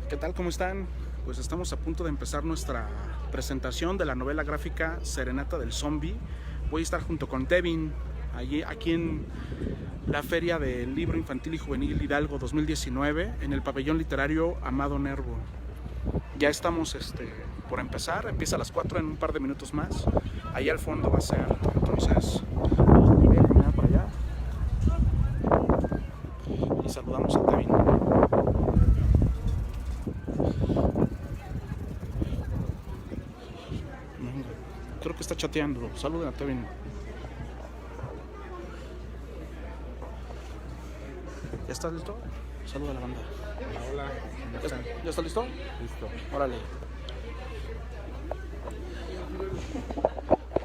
¿Qué tal? ¿Cómo están? Pues estamos a punto de empezar nuestra presentación de la novela gráfica Serenata del Zombie. Voy a estar junto con Tevin aquí en la Feria del Libro Infantil y Juvenil Hidalgo 2019 en el pabellón literario Amado Nervo. Ya estamos por empezar, empieza a las 4 en un par de minutos más. Ahí al fondo va a ser, entonces voy a caminar para allá y saludamos a Tevin. Creo que está chateando. Saluden a Tevin. ¿Ya estás listo? Saluda a la banda. Hola. ¿Ya está listo? Listo. Órale.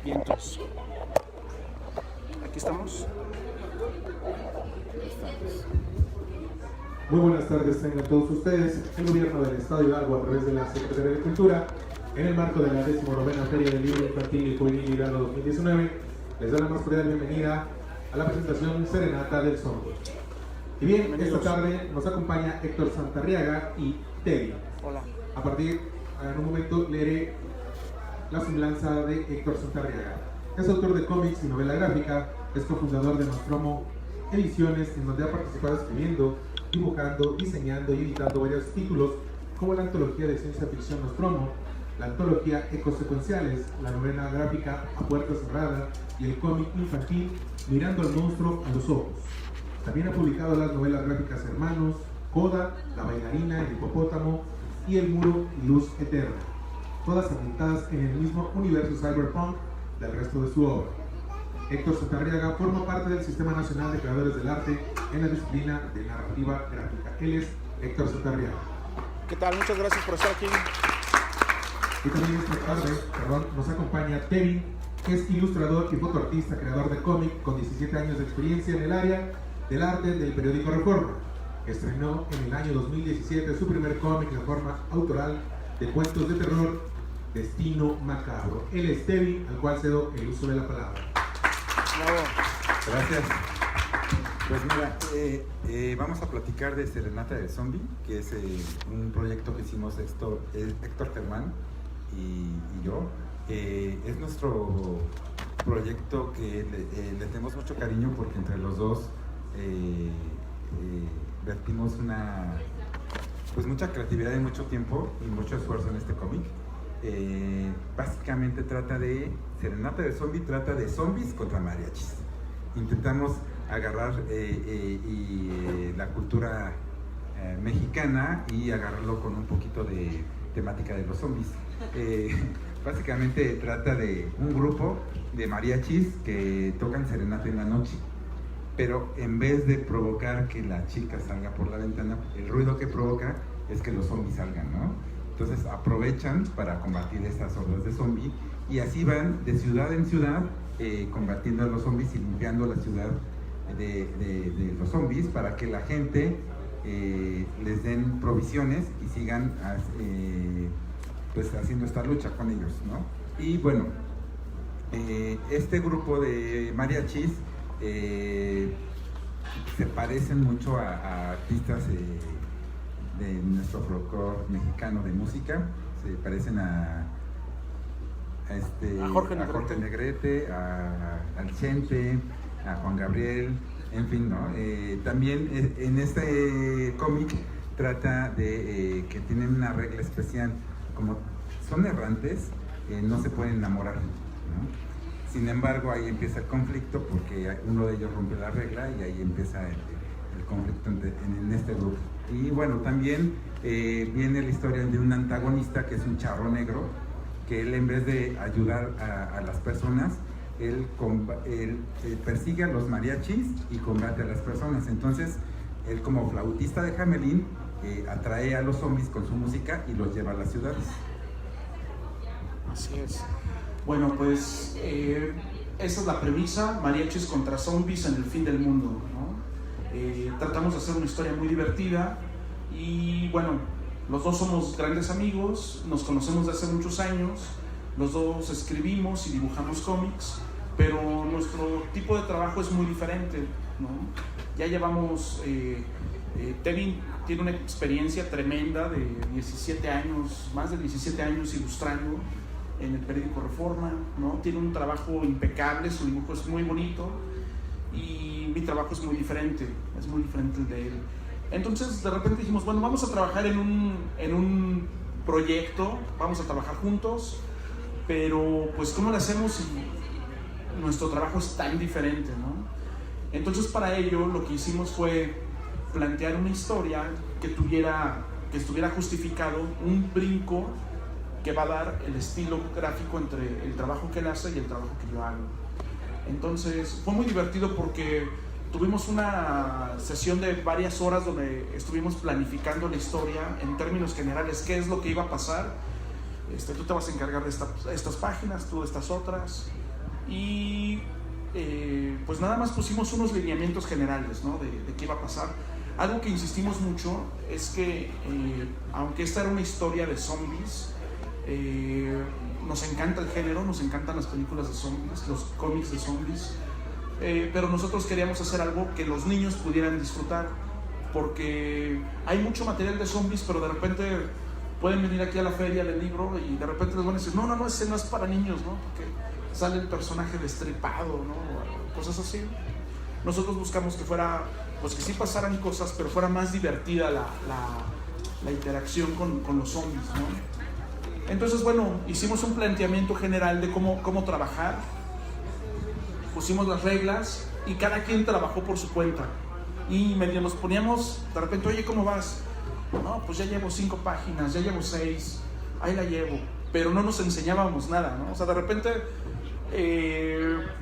Vientos. Aquí estamos. Muy buenas tardes tengan todos ustedes. El gobierno del Estado de Hidalgo, a través de la Secretaría de Cultura, en el marco de la 19ª Feria del Libro Infantil y Juvenil Hidalgo 2019, les da la más cordial bienvenida a la presentación Serenata del Zombie. Y bien, esta tarde nos acompaña Héctor Santarriaga y Tevin. Hola. En un momento leeré la semblanza de Héctor Santarriaga. Es autor de cómics y novela gráfica, es cofundador de Nostromo Ediciones, en donde ha participado escribiendo, dibujando, diseñando y editando varios títulos, como la antología de ciencia ficción Nostromo, la antología Ecosecuenciales, la novela gráfica A Puerta Cerrada y el cómic infantil Mirando al monstruo a los ojos. También ha publicado las novelas gráficas Hermanos, Coda, La bailarina, El hipopótamo y El muro y Luz eterna, todas ambientadas en el mismo universo cyberpunk del resto de su obra. Héctor Santarriaga forma parte del Sistema Nacional de Creadores del Arte en la disciplina de narrativa gráfica. Él es Héctor Santarriaga. ¿Qué tal? Muchas gracias por estar aquí. Y también esta tarde, nos acompaña Tevin, que es ilustrador y fotoartista, creador de cómic con 17 años de experiencia en el área del arte del periódico Reforma. Estrenó en el año 2017 su primer cómic de forma autoral de cuentos de terror, Destino Macabro. Él es Tevin, al cual cedo el uso de la palabra. Bravo. Gracias. Pues mira, vamos a platicar de Serenata del Zombie, que es un proyecto que hicimos Héctor Germán y yo. Es nuestro proyecto que le tenemos mucho cariño porque entre los dos vertimos mucha creatividad y mucho tiempo y mucho esfuerzo en este cómic. Básicamente Serenata del Zombie trata de zombies contra mariachis. Intentamos agarrar la cultura mexicana y agarrarlo con un poquito de temática de los zombies. Básicamente trata de un grupo de mariachis que tocan serenata en la noche, pero en vez de provocar que la chica salga por la ventana, el ruido que provoca es que los zombies salgan, ¿no? Entonces aprovechan para combatir estas hordas de zombies y así van de ciudad en ciudad combatiendo a los zombies y limpiando la ciudad de los zombies para que la gente les den provisiones y sigan haciendo esta lucha con ellos, ¿no? Y bueno, este grupo de mariachis se parecen mucho a artistas de nuestro folclore mexicano de música. Se parecen a Jorge Negrete, al Chente, a Juan Gabriel, en fin, ¿no? También en este cómic trata de que tienen una regla especial, como son errantes, no se pueden enamorar, ¿no? Sin embargo, ahí empieza el conflicto porque uno de ellos rompe la regla y ahí empieza el conflicto en este grupo. Y bueno, también viene la historia de un antagonista que es un charro negro, que él, en vez de ayudar a las personas, él persigue a los mariachis y combate a las personas. Entonces, él, como flautista de Hamelin, atrae a los zombies con su música y los lleva a las ciudades. Así es. Bueno, pues esa es la premisa: mariachis contra zombies en el fin del mundo, ¿no? Tratamos de hacer una historia muy divertida y bueno, los dos somos grandes amigos, nos conocemos desde hace muchos años, los dos escribimos y dibujamos cómics, pero nuestro tipo de trabajo es muy diferente, ¿no? Ya llevamos, Tevin tiene una experiencia tremenda de 17 años, más de 17 años ilustrando en el periódico Reforma, ¿no? Tiene un trabajo impecable, su dibujo es muy bonito y mi trabajo es muy diferente el de él. Entonces de repente dijimos, bueno, vamos a trabajar en un proyecto, vamos a trabajar juntos, pero pues ¿cómo lo hacemos si nuestro trabajo es tan diferente, ¿no? Entonces para ello lo que hicimos fue plantear una historia que estuviera justificado un brinco que va a dar el estilo gráfico entre el trabajo que él hace y el trabajo que yo hago. Entonces fue muy divertido porque tuvimos una sesión de varias horas donde estuvimos planificando la historia en términos generales, qué es lo que iba a pasar. Tú te vas a encargar de estas páginas, tú de estas otras, y pues nada más pusimos unos lineamientos generales, ¿no? de qué iba a pasar. Algo que insistimos mucho es que aunque esta era una historia de zombies, nos encanta el género, nos encantan las películas de zombies, los cómics de zombies, pero nosotros queríamos hacer algo que los niños pudieran disfrutar, porque hay mucho material de zombies, pero de repente pueden venir aquí a la feria del libro y de repente les van a decir, no, ese no es para niños, ¿no? Porque sale el personaje destripado, ¿no? Cosas así. Nosotros buscamos que fuera, pues que sí pasaran cosas, pero fuera más divertida la interacción con los zombies, ¿no? Entonces, bueno, hicimos un planteamiento general de cómo trabajar, pusimos las reglas y cada quien trabajó por su cuenta. Y medio nos poníamos, de repente, oye, ¿cómo vas? No, pues ya llevo 5 páginas, ya llevo 6, ahí la llevo. Pero no nos enseñábamos nada, ¿no? O sea, de repente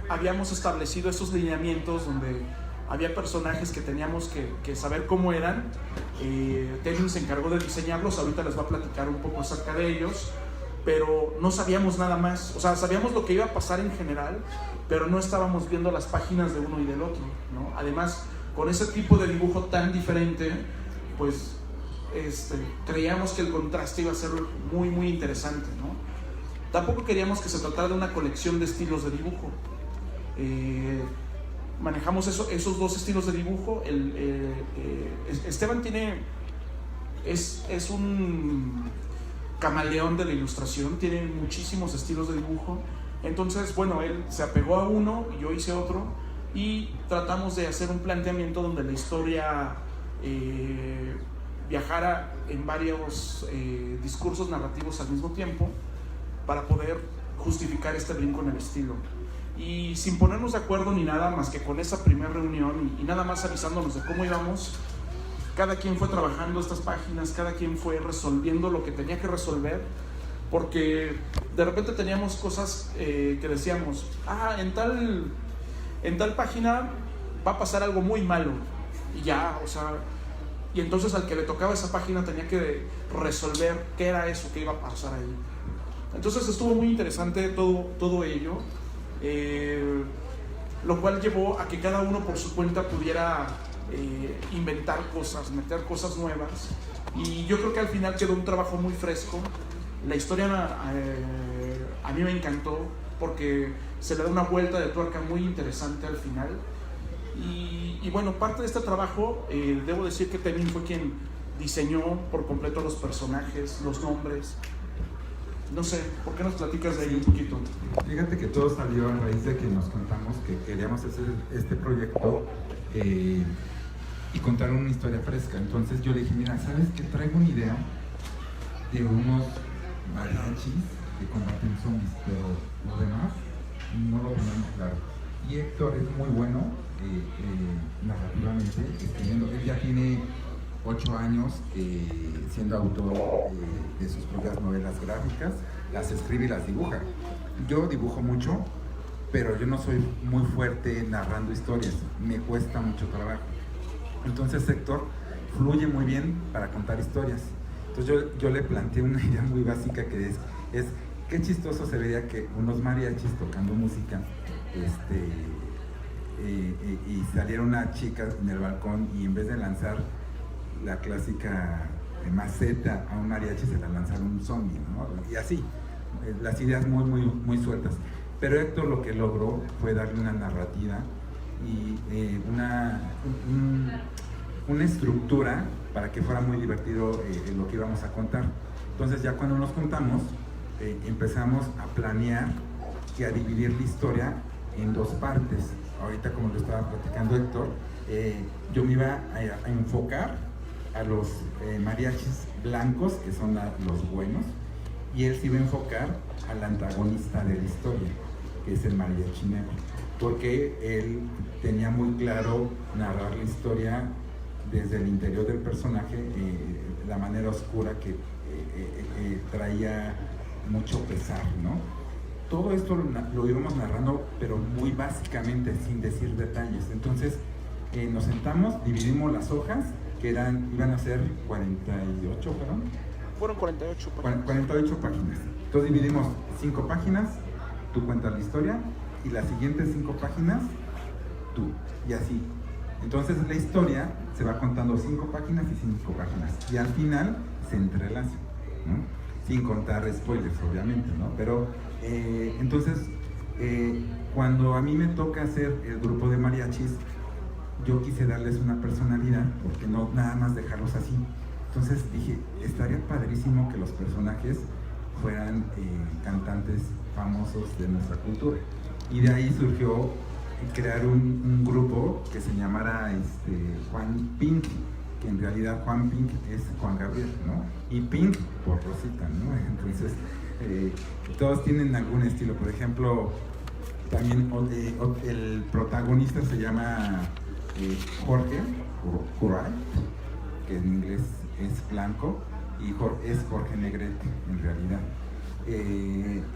habíamos establecido esos lineamientos donde había personajes que teníamos que saber cómo eran. Tevin se encargó de diseñarlos, ahorita les va a platicar un poco acerca de ellos, pero no sabíamos nada más. O sea, sabíamos lo que iba a pasar en general, pero no estábamos viendo las páginas de uno y del otro, ¿no? Además, con ese tipo de dibujo tan diferente, pues creíamos que el contraste iba a ser muy, muy interesante, ¿no? Tampoco queríamos que se tratara de una colección de estilos de dibujo. Manejamos esos dos estilos de dibujo. Esteban es un camaleón de la ilustración, tiene muchísimos estilos de dibujo. Entonces, bueno, él se apegó a uno y yo hice otro, y tratamos de hacer un planteamiento donde la historia viajara en varios discursos narrativos al mismo tiempo para poder justificar este brinco en el estilo. Y sin ponernos de acuerdo ni nada más que con esa primera reunión y nada más avisándonos de cómo íbamos, cada quien fue trabajando estas páginas, cada quien fue resolviendo lo que tenía que resolver, porque de repente teníamos cosas que decíamos, en tal página va a pasar algo muy malo, y ya, o sea, y entonces al que le tocaba esa página tenía que resolver qué era eso que iba a pasar ahí. Entonces estuvo muy interesante todo ello, lo cual llevó a que cada uno por su cuenta pudiera inventar cosas, meter cosas nuevas, y yo creo que al final quedó un trabajo muy fresco. La historia a mí me encantó porque se le da una vuelta de tuerca muy interesante al final. Y bueno, parte de este trabajo, debo decir que Tevin fue quien diseñó por completo los personajes, los nombres. No sé, ¿por qué nos platicas de ello un poquito? Fíjate que todo salió a raíz de que nos contamos que queríamos hacer este proyecto y contar una historia fresca. Entonces yo le dije, mira, ¿sabes qué? Traigo una idea de unos mariachis que combaten zombies, pero lo demás no lo tenemos claro. Y Héctor es muy bueno narrativamente escribiendo. Él ya tiene 8 años siendo autor de sus propias novelas gráficas, las escribe y las dibuja. Yo dibujo mucho, pero yo no soy muy fuerte narrando historias, me cuesta mucho trabajo. Entonces Héctor fluye muy bien para contar historias. Entonces yo le planteé una idea muy básica que es qué chistoso se vería que unos mariachis tocando música y saliera una chica en el balcón y en vez de lanzar la clásica maceta a un mariachi se la lanzaron un zombie, ¿no? Y así, las ideas muy, muy, muy sueltas. Pero Héctor lo que logró fue darle una narrativa y una estructura para que fuera muy divertido lo que íbamos a contar. Entonces ya cuando nos juntamos, empezamos a planear y a dividir la historia en dos partes. Ahorita, como lo estaba platicando Héctor, yo me iba a enfocar a los mariachis blancos, que son los buenos, y él se iba a enfocar al antagonista de la historia, que es el mariachi negro, porque él tenía muy claro narrar la historia desde el interior del personaje, la manera oscura que traía mucho pesar, ¿no? Todo esto lo íbamos narrando, pero muy básicamente, sin decir detalles. Entonces nos sentamos, dividimos las hojas, que iban a ser 48, ¿fueron? Fueron 48 páginas. 48 páginas. Entonces dividimos 5 páginas, tú cuentas la historia, y las siguientes 5 páginas, tú, y así. Entonces la historia se va contando 5 páginas y 5 páginas, y al final se entrelaza, ¿no? Sin contar spoilers, obviamente, ¿no? Pero entonces, cuando a mí me toca hacer el grupo de mariachis, yo quise darles una personalidad, porque no nada más dejarlos así. Entonces dije, estaría padrísimo que los personajes fueran cantantes famosos de nuestra cultura. Y de ahí surgió crear un grupo que se llamara Juan Pink, que en realidad Juan Pink es Juan Gabriel, ¿no? Y Pink por Rosita, ¿no? Entonces, todos tienen algún estilo. Por ejemplo, también el protagonista se llama Jorge Curay, que en inglés es blanco, y es Jorge Negrete en realidad.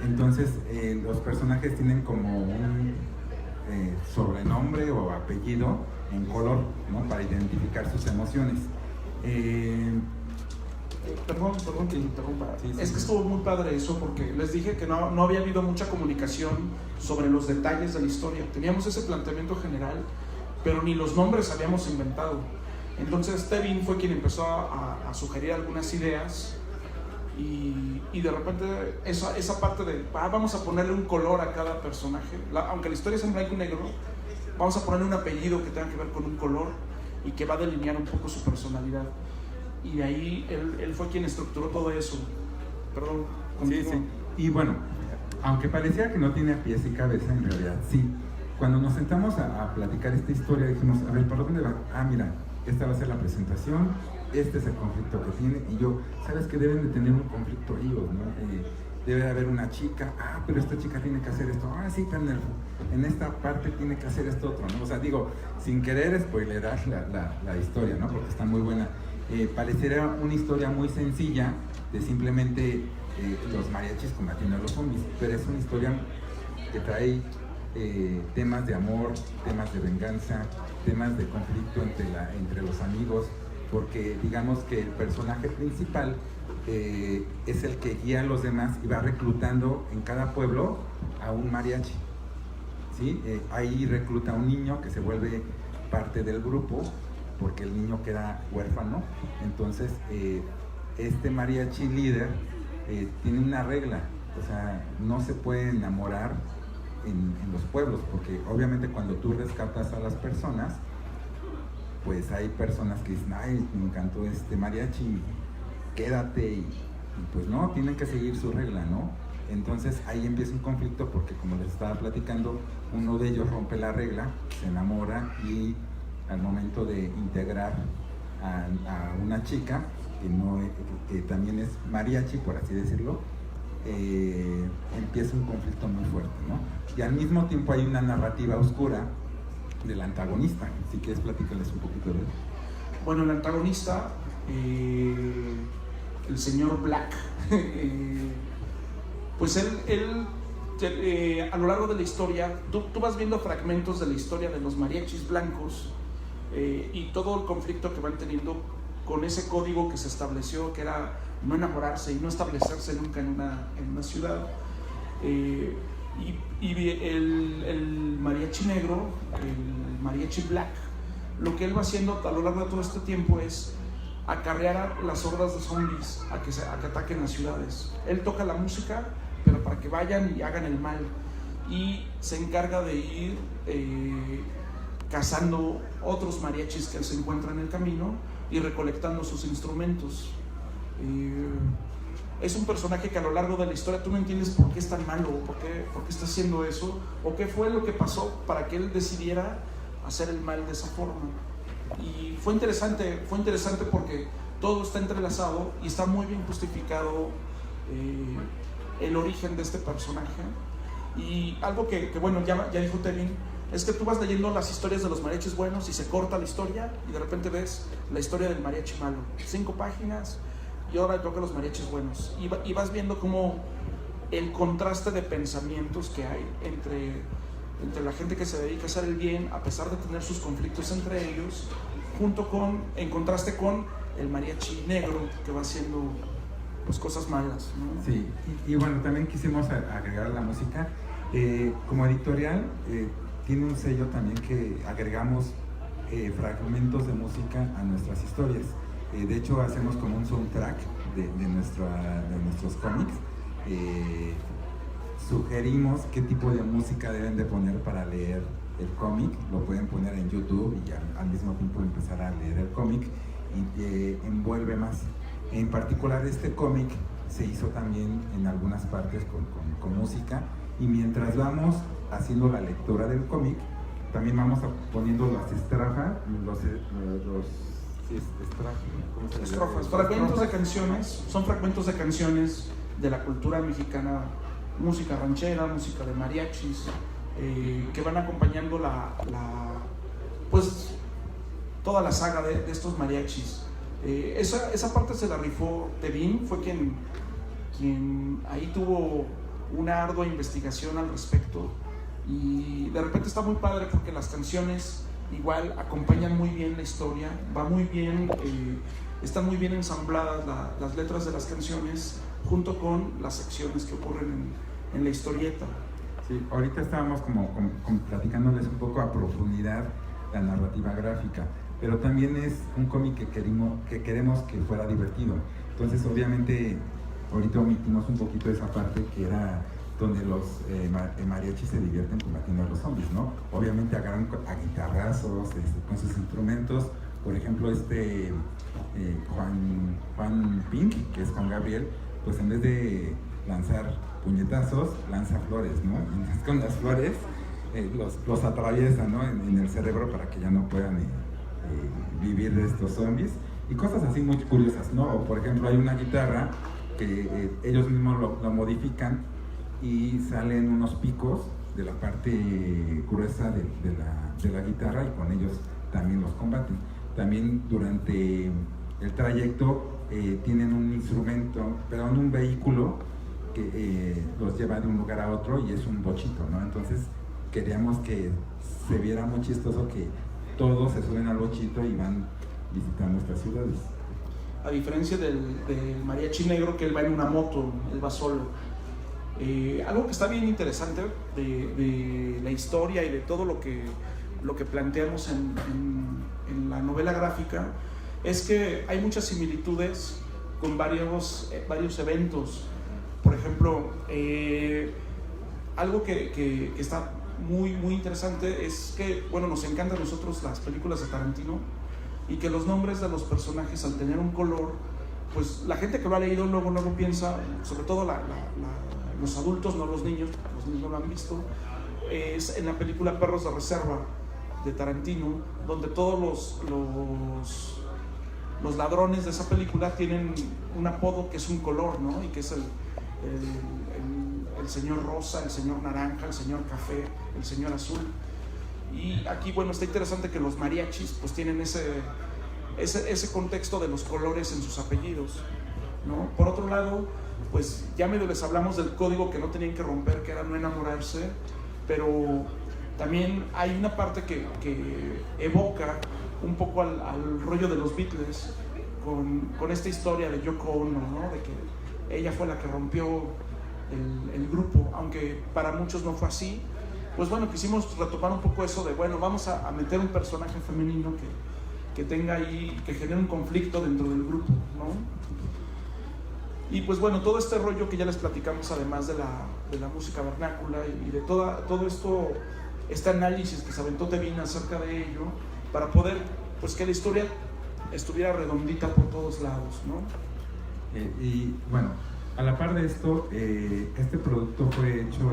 Entonces los personajes tienen como un sobrenombre o apellido en color, ¿no? Para identificar sus emociones. Perdón que interrumpa. Sí, es que estuvo muy padre eso, porque les dije que no había habido mucha comunicación sobre los detalles de la historia. Teníamos ese planteamiento general, pero ni los nombres habíamos inventado. Entonces Tevin fue quien empezó a sugerir algunas ideas, y de repente esa parte de vamos a ponerle un color a cada personaje, aunque la historia es en blanco y negro, vamos a ponerle un apellido que tenga que ver con un color y que va a delinear un poco su personalidad. Y de ahí él fue quien estructuró todo eso. Perdón, continúa. Sí. Y bueno, aunque pareciera que no tiene pies y cabeza, en realidad sí. Cuando nos sentamos a platicar esta historia, dijimos, a ver, ¿por dónde va? Mira, esta va a ser la presentación, este es el conflicto que tiene, y yo, ¿sabes que deben de tener un conflicto ellos, ¿no? Debe de haber una chica, pero esta chica tiene que hacer esto, sí, en esta parte tiene que hacer esto otro, ¿no? O sea, digo, sin querer spoilerar la historia, ¿no? Porque está muy buena. Pareciera una historia muy sencilla de simplemente los mariachis combatiendo a los zombies, pero es una historia que trae temas de amor, temas de venganza, temas de conflicto entre los amigos, porque digamos que el personaje principal es el que guía a los demás y va reclutando en cada pueblo a un mariachi, ¿sí? Ahí recluta a un niño que se vuelve parte del grupo, porque el niño queda huérfano. Entonces este mariachi líder tiene una regla, o sea, no se puede enamorar en los pueblos, porque obviamente cuando tú rescatas a las personas, pues hay personas que dicen, me encantó este mariachi, quédate, y pues no, tienen que seguir su regla, ¿no? Entonces ahí empieza un conflicto, porque como les estaba platicando, uno de ellos rompe la regla, se enamora, y al momento de integrar a una chica que también es mariachi, por así decirlo, empieza un conflicto muy fuerte, ¿no? Y al mismo tiempo hay una narrativa oscura del antagonista. Si quieres, platícales un poquito de él. Bueno, el antagonista, el señor Black, pues él a lo largo de la historia, tú vas viendo fragmentos de la historia de los mariachis blancos, y todo el conflicto que van teniendo con ese código que se estableció, que era no enamorarse y no establecerse nunca en una ciudad. Y el mariachi negro, el mariachi black, lo que él va haciendo a lo largo de todo este tiempo es acarrear las hordas de zombies a que ataquen las ciudades. Él toca la música, pero para que vayan y hagan el mal, y se encarga de ir cazando otros mariachis que él se encuentra en el camino y recolectando sus instrumentos. Es un personaje que a lo largo de la historia tú no entiendes por qué es tan malo, por qué está haciendo eso, o qué fue lo que pasó para que él decidiera hacer el mal de esa forma. Y fue interesante porque todo está entrelazado y está muy bien justificado el origen de este personaje. Y algo que bueno, ya dijo Tevin, es que tú vas leyendo las historias de los mariachis buenos y se corta la historia y de repente ves la historia del mariachi malo, 5 páginas, y ahora toca los mariachis buenos, y vas viendo como el contraste de pensamientos que hay entre la gente que se dedica a hacer el bien, a pesar de tener sus conflictos entre ellos, en contraste con el mariachi negro que va haciendo pues cosas malas, ¿no? Sí, y bueno, también quisimos agregar la música. Como editorial, tiene un sello también que agregamos fragmentos de música a nuestras historias. De hecho, hacemos como un soundtrack de nuestros cómics. Sugerimos qué tipo de música deben de poner para leer el cómic. Lo pueden poner en YouTube y al mismo tiempo empezar a leer el cómic, y envuelve más. En particular, este cómic se hizo también en algunas partes con música, y mientras vamos haciendo la lectura del cómic, también vamos poniendo las estrofas, fragmentos de canciones. Son fragmentos de canciones de la cultura mexicana, música ranchera, música de mariachis, que van acompañando pues toda la saga de estos mariachis. Esa parte se la rifó Tevin, fue quien ahí tuvo una ardua investigación al respecto, y de repente está muy padre porque las canciones igual acompañan muy bien la historia, va muy bien, están muy bien ensambladas las letras de las canciones junto con las secciones que ocurren en la historieta. Sí, ahorita estábamos como platicándoles un poco a profundidad la narrativa gráfica, pero también es un cómic que queremos que fuera divertido. Entonces, obviamente, ahorita omitimos un poquito esa parte que era donde los mariachis se divierten combatiendo a los zombies, ¿no? Obviamente agarran a guitarrazos con sus instrumentos. Por ejemplo, Juan Pink, que es Juan Gabriel, pues en vez de lanzar puñetazos, lanza flores, ¿no? Entonces, con las flores los atraviesa, ¿no? en el cerebro para que ya no puedan vivir de estos zombies, y cosas así muy curiosas, ¿no? O por ejemplo, hay una guitarra que ellos mismos lo modifican y salen unos picos de la parte gruesa de la guitarra, y con ellos también los combaten. También durante el trayecto tienen un instrumento, perdón, un vehículo que los lleva de un lugar a otro, y es un bochito, ¿no? Entonces queríamos que se viera muy chistoso que todos se suben al bochito y van visitando estas ciudades. A diferencia del mariachi negro, que él va en una moto, él va solo. Algo que está bien interesante de la historia y de todo lo que planteamos en la novela gráfica es que hay muchas similitudes con varios eventos. Por ejemplo, algo que está muy, muy interesante es que, bueno, nos encantan a nosotros las películas de Tarantino, y que los nombres de los personajes, al tener un color, pues la gente que lo ha leído luego piensa, sobre todo los adultos, no los niños no lo han visto, es en la película Perros de Reserva de Tarantino, donde todos los ladrones de esa película tienen un apodo que es un color, ¿no? Y que es el señor rosa, el señor naranja, el señor café, el señor azul. Y aquí, bueno, está interesante que los mariachis pues tienen ese contexto de los colores en sus apellidos, ¿no? Por otro lado, pues ya medio les hablamos del código que no tenían que romper, que era no enamorarse, pero también hay una parte que evoca un poco al rollo de los Beatles con esta historia de Yoko Ono, ¿no? De que ella fue la que rompió el grupo, aunque para muchos no fue así. Pues bueno, quisimos retomar un poco eso de, bueno, vamos a meter un personaje femenino que tenga ahí, que genere un conflicto dentro del grupo, ¿no? Y pues bueno, todo este rollo que ya les platicamos, además de la música vernácula y de todo esto este análisis que se aventó Tevin acerca de ello, para poder, pues, que la historia estuviera redondita por todos lados, ¿no? Y bueno, a la par de esto, este producto fue hecho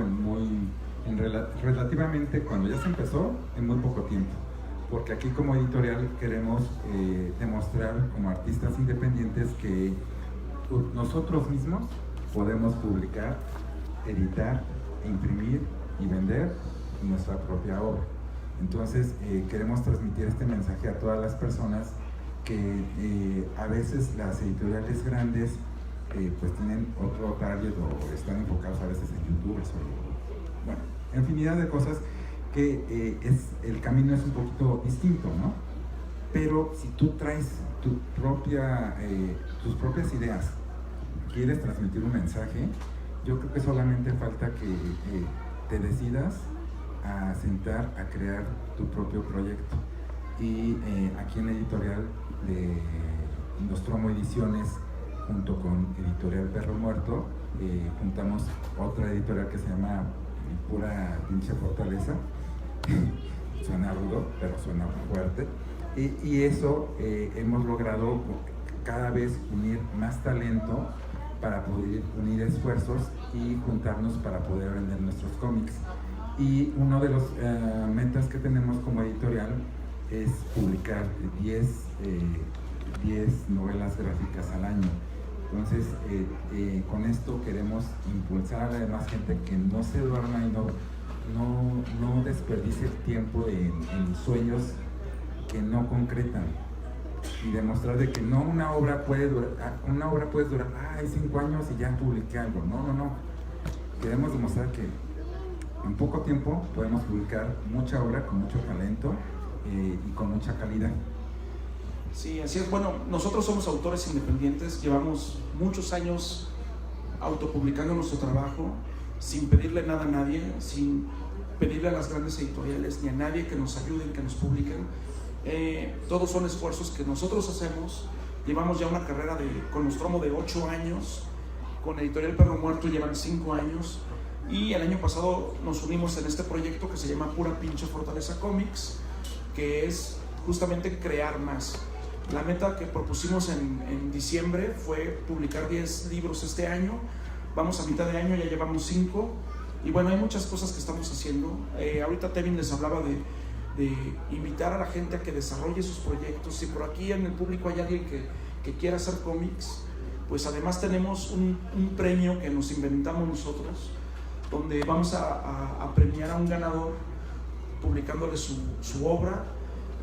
relativamente, cuando ya se empezó, en muy poco tiempo, porque aquí como editorial queremos demostrar como artistas independientes que nosotros mismos podemos publicar, editar, imprimir y vender nuestra propia obra. Entonces queremos transmitir este mensaje a todas las personas que a veces las editoriales grandes pues tienen otro target o están enfocados a veces en youtubers o, bueno, infinidad de cosas que el camino es un poquito distinto, ¿no? Pero si tú traes tus propias ideas, quieres transmitir un mensaje, yo creo que solamente falta que te decidas a sentar a crear tu propio proyecto. Y aquí en la editorial de Nostromo Ediciones, junto con Editorial Perro Muerto, juntamos otra editorial que se llama Pura Pinche Fortaleza. Suena rudo, pero suena fuerte. Y eso hemos logrado cada vez unir más talento para poder unir esfuerzos y juntarnos para poder vender nuestros cómics. Y uno de los metas que tenemos como editorial es publicar 10 novelas gráficas al año. Entonces, con esto queremos impulsar a la demás gente que no se duerma y no desperdicie el tiempo en sueños que no concretan, y demostrar de que no una obra puede durar 5 años y ya publiqué algo. No. Queremos demostrar que en poco tiempo podemos publicar mucha obra con mucho talento y con mucha calidad. Sí, así es. Bueno, nosotros somos autores independientes, llevamos muchos años autopublicando nuestro trabajo, sin pedirle nada a nadie, sin pedirle a las grandes editoriales ni a nadie que nos ayuden, que nos publiquen. Todos son esfuerzos que nosotros hacemos. Llevamos ya una carrera con Nostromo de 8 años, con Editorial Perro Muerto llevan 5 años, y el año pasado nos unimos en este proyecto que se llama Pura Pinche Fortaleza Comics, que es justamente crear más. La meta que propusimos en diciembre fue publicar 10 libros este año. Vamos a mitad de año, ya llevamos 5, y bueno, hay muchas cosas que estamos haciendo. Ahorita Tevin les hablaba de invitar a la gente a que desarrolle sus proyectos. Si por aquí en el público hay alguien que quiera hacer cómics, pues además tenemos un premio que nos inventamos nosotros, donde vamos a premiar a un ganador publicándole su obra,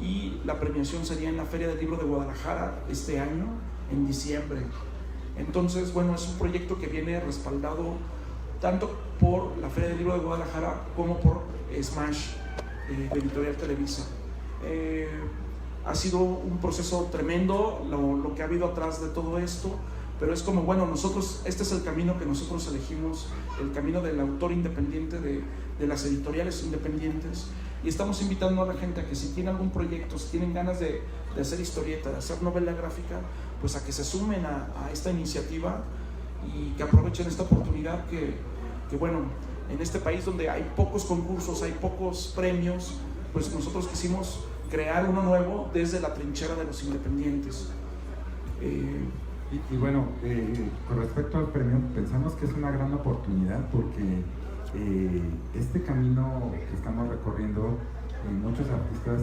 y la premiación sería en la Feria del Libro de Guadalajara este año, en diciembre. Entonces, bueno, es un proyecto que viene respaldado tanto por la Feria del Libro de Guadalajara como por Smash, de Editorial Televisa. Ha sido un proceso tremendo lo que ha habido atrás de todo esto, pero es como, bueno, nosotros, este es el camino que nosotros elegimos, el camino del autor independiente, de las editoriales independientes, y estamos invitando a la gente a que si tiene algún proyecto, si tienen ganas de hacer historieta, de hacer novela gráfica, pues a que se sumen a esta iniciativa y que aprovechen esta oportunidad que bueno, en este país donde hay pocos concursos, hay pocos premios, pues nosotros quisimos crear uno nuevo desde la trinchera de los independientes. Y bueno, con respecto al premio, pensamos que es una gran oportunidad porque este camino que estamos recorriendo, muchos artistas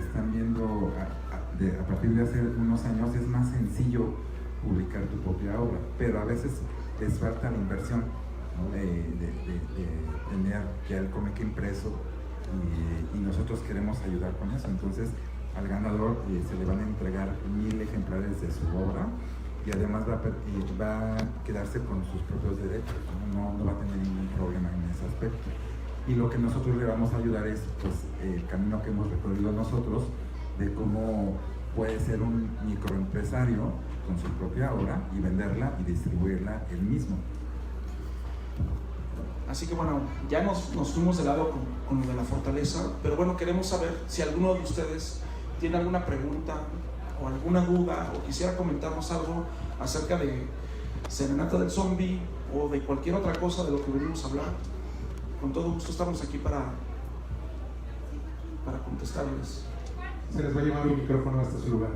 están viendo a partir de hace unos años es más sencillo publicar tu propia obra, pero a veces les falta la inversión, ¿no? de tener ya el cómic impreso, y nosotros queremos ayudar con eso. Entonces al ganador se le van a entregar 1000 ejemplares de su obra, y además va a quedarse con sus propios derechos, no va a tener ningún problema en ese aspecto. Y lo que nosotros le vamos a ayudar es pues, el camino que hemos recorrido nosotros, de cómo puede ser un microempresario con su propia obra y venderla y distribuirla él mismo. Así que bueno, ya nos fuimos de lado con lo de la fortaleza, pero bueno, queremos saber si alguno de ustedes tiene alguna pregunta o alguna duda, o quisiera comentarnos algo acerca de Serenata del Zombie o de cualquier otra cosa de lo que venimos a hablar. Con todo gusto estamos aquí para para contestarles. Se les va a llevar un micrófono hasta su lugar.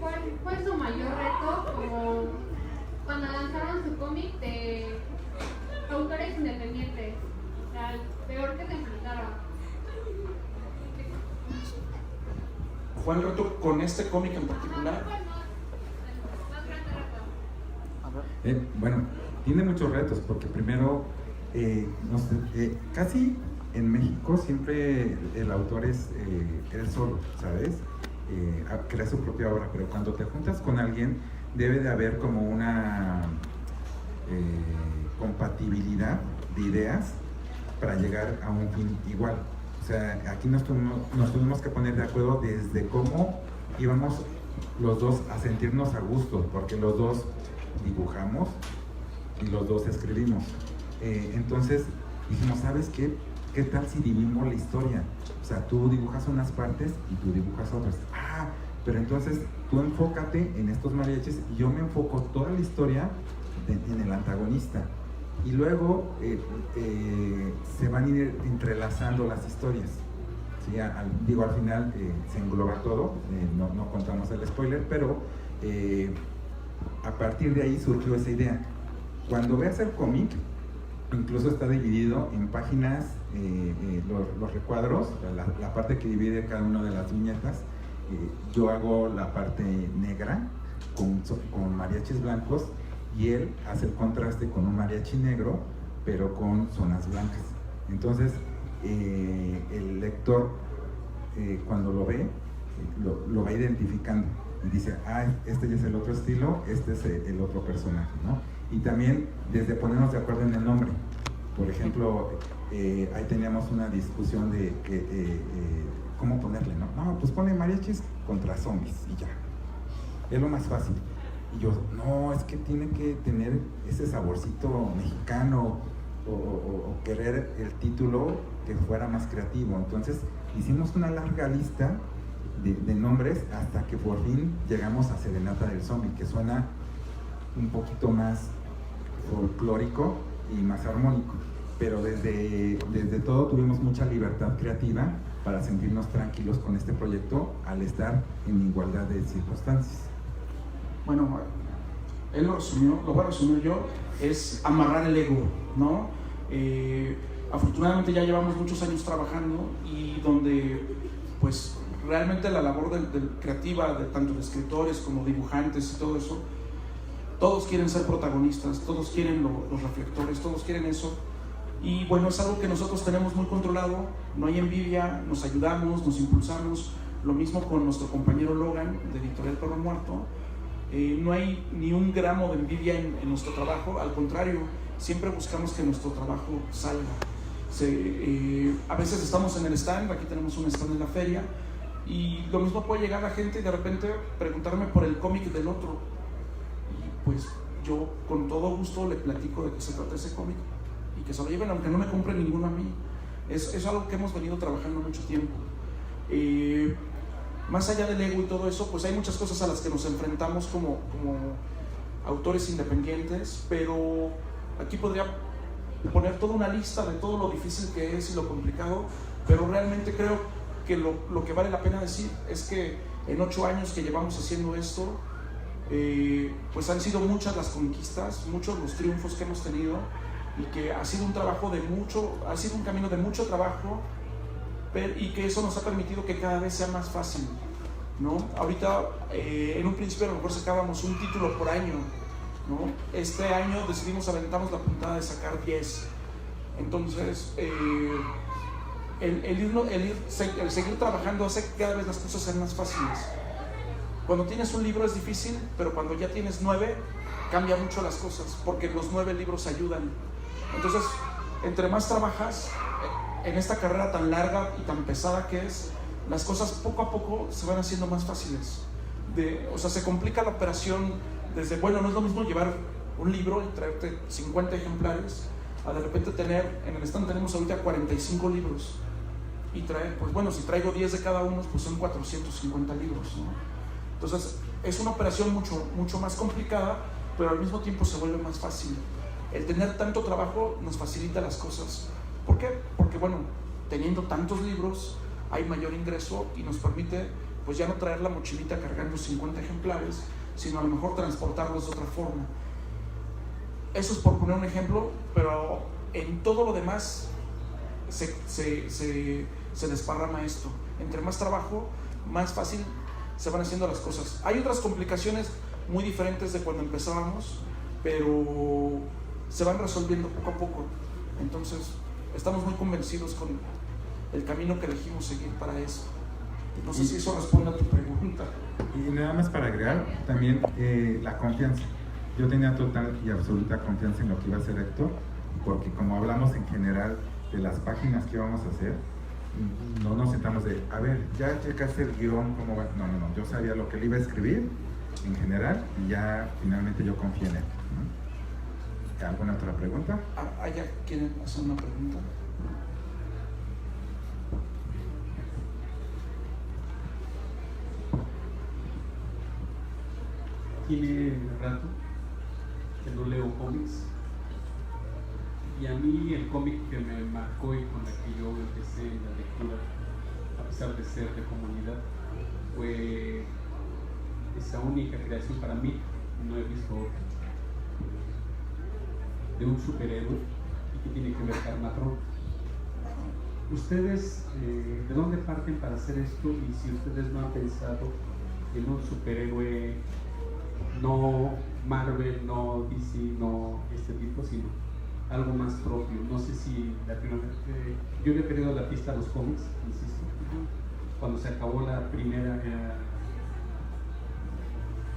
¿Cuál fue su mayor reto como cuando lanzaron su cómic de autores independientes? O sea, el peor que se enfrentaron. ¿Fue el reto con este cómic en particular? Más grande reto. Bueno, tiene muchos retos, porque primero, casi en México siempre el autor es él solo, ¿sabes? Crea su propia obra, pero cuando te juntas con alguien debe de haber como una compatibilidad de ideas para llegar a un fin igual. O sea, aquí nos tuvimos que poner de acuerdo desde cómo íbamos los dos a sentirnos a gusto, porque los dos dibujamos y los dos escribimos. Entonces dijimos, ¿sabes qué? ¿Qué tal si dividimos la historia? O sea, tú dibujas unas partes y tú dibujas otras. Ah, pero entonces tú enfócate en estos mariachis y yo me enfoco toda la historia en el antagonista. Y luego se van a ir entrelazando las historias. ¿Sí? Al final se engloba todo, no contamos el spoiler, pero a partir de ahí surgió esa idea. Cuando veas el cómic, incluso está dividido en páginas, los recuadros, la parte que divide cada una de las viñetas. Yo hago la parte negra con mariachis blancos y él hace el contraste con un mariachi negro, pero con zonas blancas. Entonces, el lector, cuando lo ve, lo va identificando y dice, ah, este ya es el otro estilo, este es el otro personaje, ¿no? Y también desde ponernos de acuerdo en el nombre. Por ejemplo, ahí teníamos una discusión de cómo ponerle, ¿no? No, pues pone mariachis contra zombies y ya. Es lo más fácil. Y yo, no, es que tiene que tener ese saborcito mexicano o querer el título que fuera más creativo. Entonces hicimos una larga lista de nombres hasta que por fin llegamos a Serenata del Zombie, que suena un poquito más folclórico y más armónico. Pero desde todo tuvimos mucha libertad creativa para sentirnos tranquilos con este proyecto al estar en igualdad de circunstancias. Bueno, él lo resumió, lo voy a resumir yo, es amarrar el ego, ¿no? Afortunadamente ya llevamos muchos años trabajando y donde pues realmente la labor creativa de tanto de escritores como dibujantes y todo eso, todos quieren ser protagonistas, todos quieren los reflectores, todos quieren eso. Y bueno, es algo que nosotros tenemos muy controlado, no hay envidia, nos ayudamos, nos impulsamos. Lo mismo con nuestro compañero Logan de Editorial Perro Muerto. No hay ni un gramo de envidia en nuestro trabajo, al contrario, siempre buscamos que nuestro trabajo salga. A veces estamos en el stand, aquí tenemos un stand en la feria, y lo mismo puede llegar la gente y de repente preguntarme por el cómic del otro. Y pues yo con todo gusto le platico de qué se trata ese cómic y que se lo lleven, aunque no me compre ninguno a mí. Es algo que hemos venido trabajando mucho tiempo. Más allá del ego y todo eso, pues hay muchas cosas a las que nos enfrentamos como autores independientes, pero aquí podría poner toda una lista de todo lo difícil que es y lo complicado, pero realmente creo que lo que vale la pena decir es que en 8 años que llevamos haciendo esto, pues han sido muchas las conquistas, muchos los triunfos que hemos tenido, y que ha sido un camino de mucho trabajo, y que eso nos ha permitido que cada vez sea más fácil, ¿no? Ahorita, en un principio a lo mejor sacábamos un título por año, ¿no? Este año aventamos la puntada de sacar 10. Entonces, el seguir trabajando hace que cada vez las cosas sean más fáciles. Cuando tienes un libro es difícil, pero cuando ya tienes 9, cambia mucho las cosas, porque los 9 libros ayudan. Entonces, entre más trabajas en esta carrera tan larga y tan pesada que es, las cosas poco a poco se van haciendo más fáciles. O sea, se complica la operación desde, bueno, no es lo mismo llevar un libro y traerte 50 ejemplares, a de repente tener, en el stand tenemos ahorita 45 libros, y traer, pues bueno, si traigo 10 de cada uno, pues son 450 libros, ¿no? Entonces, es una operación mucho más complicada, pero al mismo tiempo se vuelve más fácil. El tener tanto trabajo nos facilita las cosas. ¿Por qué? Porque bueno, teniendo tantos libros hay mayor ingreso y nos permite pues ya no traer la mochilita cargando 50 ejemplares, sino a lo mejor transportarlos de otra forma. Eso es por poner un ejemplo, pero en todo lo demás se desparrama esto. Entre más trabajo, más fácil se van haciendo las cosas. Hay otras complicaciones muy diferentes de cuando empezábamos, pero se van resolviendo poco a poco. Entonces, estamos muy convencidos con el camino que elegimos seguir para eso. No sé si eso responde a tu pregunta. Y nada más para agregar, también la confianza. Yo tenía total y absoluta confianza en lo que iba a hacer Héctor, porque como hablamos en general de las páginas que íbamos a hacer, no nos sentamos de, a ver, ya checaste el guión, ¿cómo va? No, yo sabía lo que le iba a escribir en general y ya finalmente yo confié en él, ¿no? ¿Alguna otra pregunta? ¿Allá quieren hacer una pregunta? Tiene rato que no leo cómics, y a mí el cómic que me marcó y con la que yo empecé en la lectura, a pesar de ser de comunidad, fue esa única creación para mí, no he visto otra, de un superhéroe y que tiene que ver Karmatron. ¿Ustedes de dónde parten para hacer esto? Y si ustedes no han pensado en un superhéroe no Marvel, no DC, no este tipo, sino algo más propio. No sé si yo le he perdido la pista a los cómics, insisto. Cuando se acabó la primera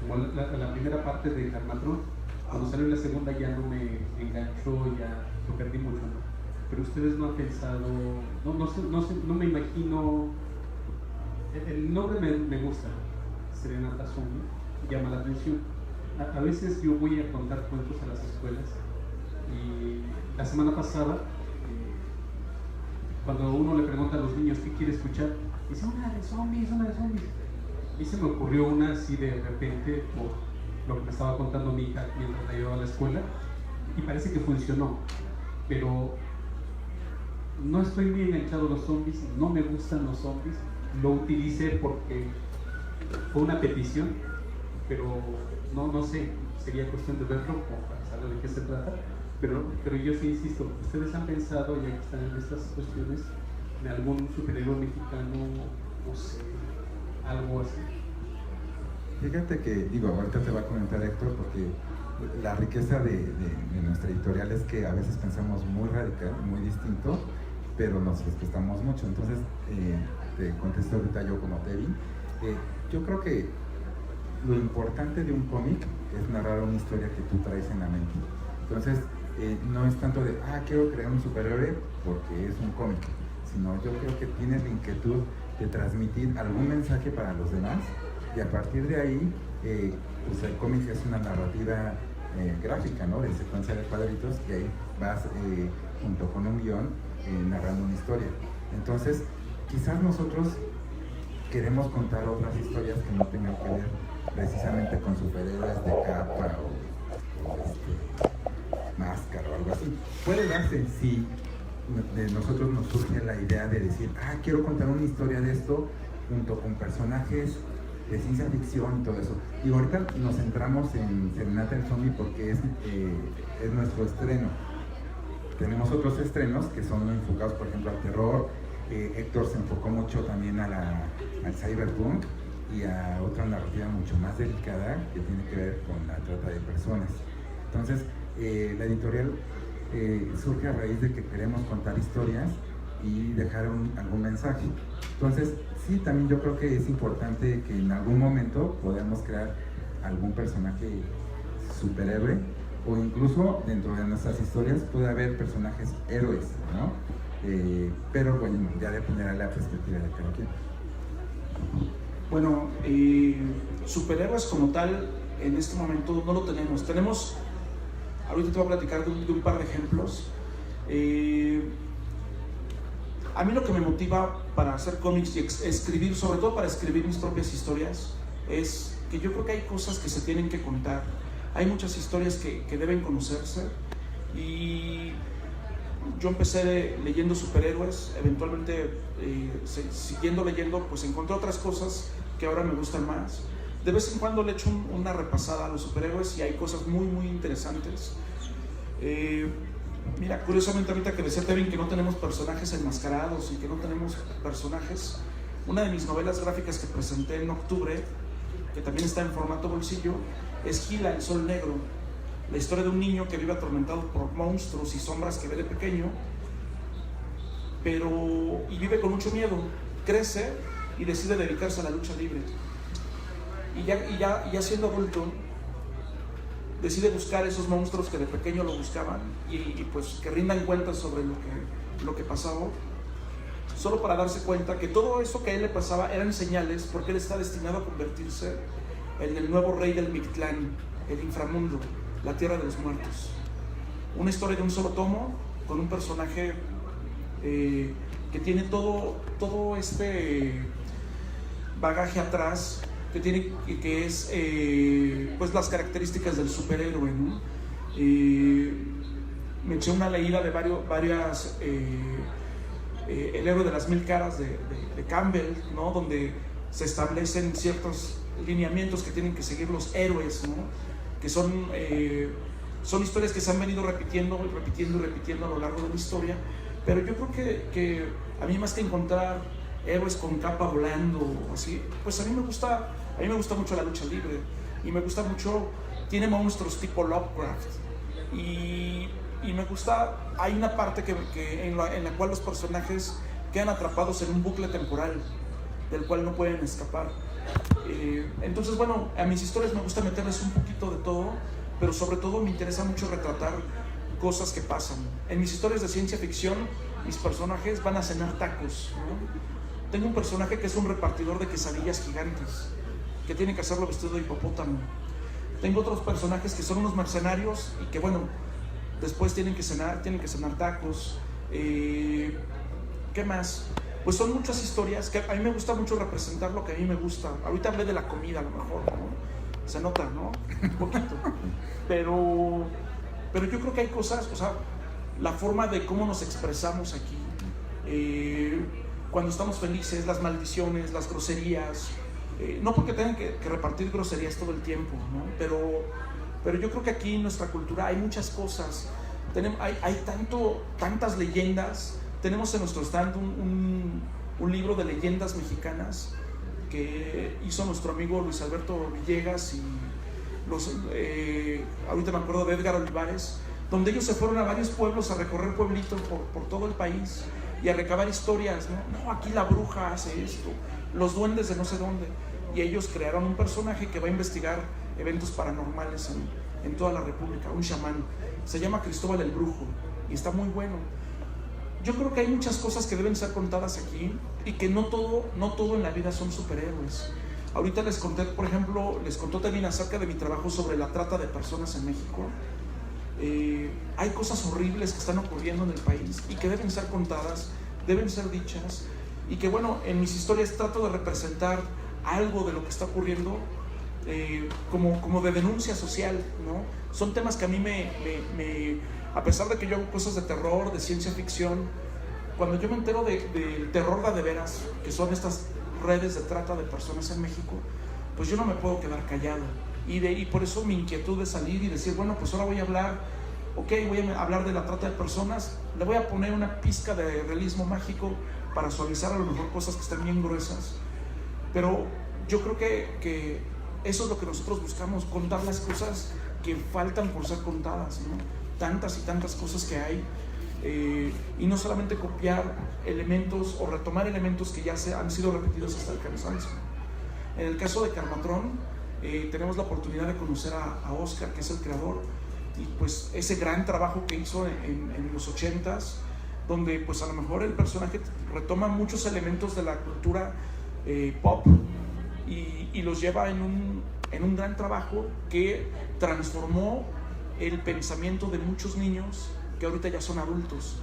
la primera parte de Karmatron, cuando salió la segunda ya no me enganchó, ya lo perdí mucho, ¿no? Pero ustedes no han pensado, no me imagino, el nombre me gusta, Serenata Zombie, llama la atención. A veces yo voy a contar cuentos a las escuelas y la semana pasada, cuando uno le pregunta a los niños qué quiere escuchar, dice una de zombies. Y se me ocurrió una así de repente por lo que me estaba contando mi hija mientras la llevaba a la escuela, y parece que funcionó, pero no estoy muy enganchado a los zombies, no me gustan los zombies, lo utilicé porque fue una petición, pero no sé, sería cuestión de verlo para saber de qué se trata, pero yo sí insisto, ¿ustedes han pensado, ya que están en estas cuestiones, en algún superhéroe mexicano, no sé, algo así? Fíjate que, ahorita te va a comentar Héctor, porque la riqueza de nuestra editorial es que a veces pensamos muy radical, muy distinto, pero nos respetamos mucho. Entonces, te contesto ahorita yo como Tevi. Yo creo que lo importante de un cómic es narrar una historia que tú traes en la mente. Entonces, no es tanto de, quiero crear un superhéroe porque es un cómic, sino yo creo que tienes la inquietud de transmitir algún mensaje para los demás, y a partir de ahí, pues el cómic es una narrativa gráfica, ¿no? De secuencia de cuadritos, y ahí vas junto con un guión narrando una historia. Entonces, quizás nosotros queremos contar otras historias que no tengan que ver precisamente con superhéroes de capa o máscara o algo así. Puede darse si de nosotros nos surge la idea de decir, quiero contar una historia de esto junto con personajes de ciencia ficción y todo eso. Y ahorita nos centramos en Serenata del Zombie porque es nuestro estreno. Tenemos otros estrenos que son enfocados, por ejemplo, al terror. Héctor se enfocó mucho también al cyberpunk y a otra narrativa mucho más delicada que tiene que ver con la trata de personas. Entonces, la editorial surge a raíz de que queremos contar historias y dejar algún mensaje. Entonces, sí, también yo creo que es importante que en algún momento podamos crear algún personaje superhéroe, o incluso dentro de nuestras historias puede haber personajes héroes, ¿no? Pero bueno, ya dependerá de la perspectiva de cada quien. Bueno, superhéroes como tal, en este momento no lo tenemos. Ahorita te voy a platicar de un par de ejemplos. A mí lo que me motiva para hacer cómics y escribir, sobre todo para escribir mis propias historias, es que yo creo que hay cosas que se tienen que contar, hay muchas historias que deben conocerse, y yo empecé leyendo superhéroes, eventualmente siguiendo leyendo, pues encontré otras cosas que ahora me gustan más. De vez en cuando le echo una repasada a los superhéroes y hay cosas muy muy interesantes. Mira, curiosamente ahorita que decía Tevin que no tenemos personajes enmascarados y que no tenemos personajes, una de mis novelas gráficas que presenté en octubre, que también está en formato bolsillo, es Gila, el Sol Negro, la historia de un niño que vive atormentado por monstruos y sombras que ve de pequeño, y vive con mucho miedo, crece y decide dedicarse a la lucha libre, y ya siendo adulto decide buscar esos monstruos que de pequeño lo buscaban y pues que rindan cuentas sobre lo que pasaba, solo para darse cuenta que todo eso que a él le pasaba eran señales, porque él está destinado a convertirse en el nuevo rey del Mictlán, el inframundo, la tierra de los muertos. Una historia de un solo tomo, con un personaje que tiene todo este bagaje atrás, que es pues las características del superhéroe, ¿no? Me eché una leída de varias El héroe de las 1000 caras de Campbell, ¿no? Donde se establecen ciertos lineamientos que tienen que seguir los héroes, ¿no? Que son historias que se han venido repitiendo a lo largo de la historia, pero yo creo que a mí, más que encontrar héroes con capa volando o así, pues a mí me gusta mucho la lucha libre, y me gusta mucho, tiene monstruos tipo Lovecraft, y me gusta, hay una parte en la cual los personajes quedan atrapados en un bucle temporal del cual no pueden escapar. Entonces, bueno, a mis historias me gusta meterles un poquito de todo, pero sobre todo me interesa mucho retratar cosas que pasan. En mis historias de ciencia ficción, mis personajes van a cenar tacos, ¿no? Tengo un personaje que es un repartidor de quesadillas gigantes, que tiene que hacerlo vestido de hipopótamo. Tengo otros personajes que son unos mercenarios y que, bueno, después tienen que cenar tacos. ¿Qué más? Pues son muchas historias que a mí me gusta mucho representar lo que a mí me gusta. Ahorita hablé de la comida, a lo mejor, ¿no? Se nota, ¿no? Un poquito. Pero yo creo que hay cosas, o sea, la forma de cómo nos expresamos aquí, cuando estamos felices, las maldiciones, las groserías, no porque tengan que repartir groserías todo el tiempo, ¿no? Pero yo creo que aquí en nuestra cultura hay muchas cosas. Hay tantas leyendas. Tenemos en nuestro stand un libro de leyendas mexicanas que hizo nuestro amigo Luis Alberto Villegas, y ahorita me acuerdo de Edgar Olivares, donde ellos se fueron a varios pueblos a recorrer pueblitos por todo el país y a recabar historias, ¿no? No, aquí la bruja hace esto, los duendes de no sé dónde, y ellos crearon un personaje que va a investigar eventos paranormales en toda la república, un chamán, se llama Cristóbal el Brujo, y está muy bueno. Yo creo que hay muchas cosas que deben ser contadas aquí, y que no todo en la vida son superhéroes. Ahorita les conté, por ejemplo, les contó también acerca de mi trabajo sobre la trata de personas en México. Hay cosas horribles que están ocurriendo en el país y que deben ser contadas, deben ser dichas, y que, bueno, en mis historias trato de representar algo de lo que está ocurriendo, como de denuncia social, ¿no? Son temas que a mí a pesar de que yo hago cosas de terror, de ciencia ficción, cuando yo me entero del terror de veras, que son estas redes de trata de personas en México, pues yo no me puedo quedar callado, y por eso mi inquietud de salir y decir, bueno, pues ahora voy a hablar de la trata de personas, le voy a poner una pizca de realismo mágico para suavizar a lo mejor cosas que están bien gruesas, pero yo creo que eso es lo que nosotros buscamos, contar las cosas que faltan por ser contadas, ¿no? Tantas y tantas cosas que hay, y no solamente copiar elementos o retomar elementos que ya han sido repetidos hasta el cansancio. En el caso de Karmatron, tenemos la oportunidad de conocer a Oscar, que es el creador, y pues ese gran trabajo que hizo en los 80s, donde pues a lo mejor el personaje retoma muchos elementos de la cultura pop y los lleva en un gran trabajo que transformó el pensamiento de muchos niños que ahorita ya son adultos.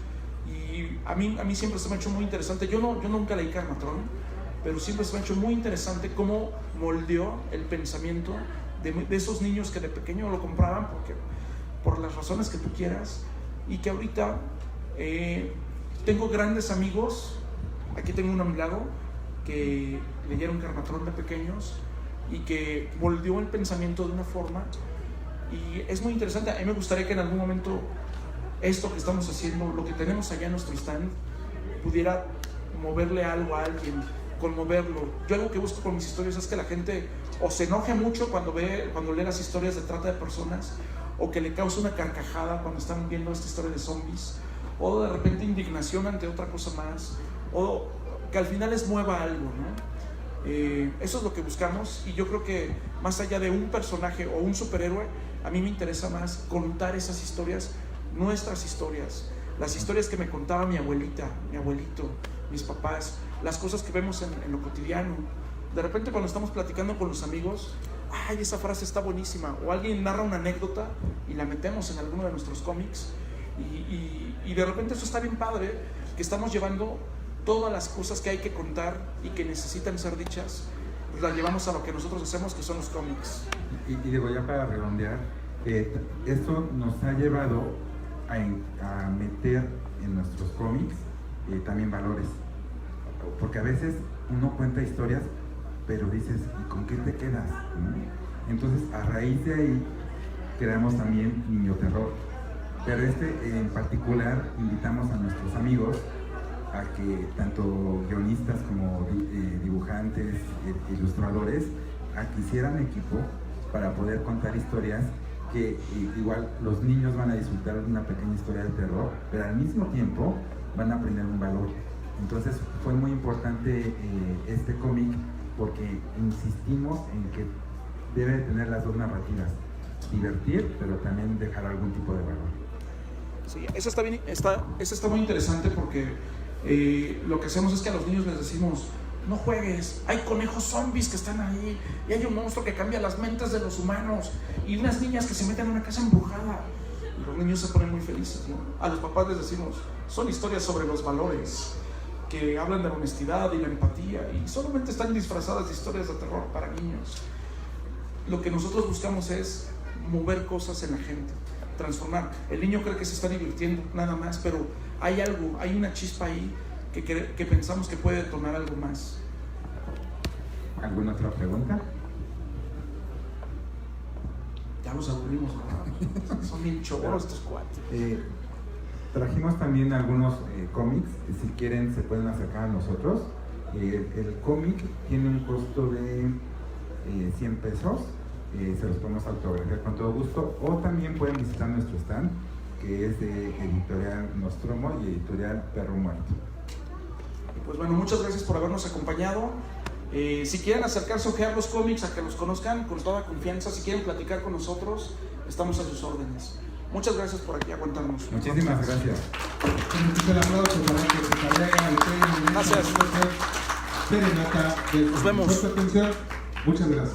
Y a mí siempre se me ha hecho muy interesante. Yo nunca leí Karmatron, pero siempre se me ha hecho muy interesante cómo moldeó el pensamiento de esos niños que de pequeño lo compraban por las razones que tú quieras, y que ahorita tengo grandes amigos. Aquí tengo uno a mi lado que leyeron Carmatrón de pequeños y que moldeó el pensamiento de una forma, y es muy interesante. A mí me gustaría que en algún momento esto que estamos haciendo, lo que tenemos allá en nuestro stand, pudiera moverle algo a alguien, conmoverlo. Yo algo que busco con mis historias es que la gente o se enoje mucho cuando lee las historias de trata de personas, o que le cause una carcajada cuando están viendo esta historia de zombies, o de repente indignación ante otra cosa más, o que al final les mueva algo, ¿no? Eso es lo que buscamos, y yo creo que más allá de un personaje o un superhéroe, a mí me interesa más contar esas historias, nuestras historias, las historias que me contaba mi abuelita, mi abuelito, mis papás, las cosas que vemos en lo cotidiano. De repente cuando estamos platicando con los amigos, ¡ay, esa frase está buenísima! O alguien narra una anécdota y la metemos en alguno de nuestros cómics, y de repente eso está bien padre, que estamos llevando todas las cosas que hay que contar y que necesitan ser dichas, pues las llevamos a lo que nosotros hacemos, que son los cómics. Y digo, ya para redondear, esto nos ha llevado a meter en nuestros cómics también valores, porque a veces uno cuenta historias, pero dices, ¿y con qué te quedas? Entonces, a raíz de ahí creamos también Niño Terror, pero en particular invitamos a nuestros amigos a que tanto guionistas como dibujantes, ilustradores, a que hicieran equipo para poder contar historias que igual los niños van a disfrutar de una pequeña historia de terror, pero al mismo tiempo van a aprender un valor. Entonces fue muy importante este cómic, porque insistimos en que debe tener las dos narrativas, divertir, pero también dejar algún tipo de valor. Sí, eso está bien, eso está muy interesante, porque lo que hacemos es que a los niños les decimos, no juegues, hay conejos zombies que están ahí, y hay un monstruo que cambia las mentes de los humanos, y unas niñas que se meten en una casa embrujada, y los niños se ponen muy felices, ¿no? A los papás les decimos, son historias sobre los valores, que hablan de la honestidad y la empatía, y solamente están disfrazadas de historias de terror para niños. Lo que nosotros buscamos es mover cosas en la gente, transformar. El niño cree que se está divirtiendo nada más, pero hay algo, hay una chispa ahí que pensamos que puede detonar algo más. ¿Alguna otra pregunta? Ya los aburrimos, ¿verdad? Son bien choros estos cuates. Trajimos también algunos cómics, si quieren se pueden acercar a nosotros. El cómic tiene un costo de 100 pesos, se los podemos autografiar con todo gusto, o también pueden visitar nuestro stand, que es de Editorial Nostromo y Editorial Perro Muerto. Pues bueno, muchas gracias por habernos acompañado. Si quieren acercarse a ojear los cómics, a que los conozcan con toda confianza, si quieren platicar con nosotros, estamos a sus órdenes. Muchas gracias por aquí aguantarnos. Muchísimas gracias. El aplauso para que se cargue el premio. Gracias. Serenata del Nos vemos. Atención. Muchas gracias.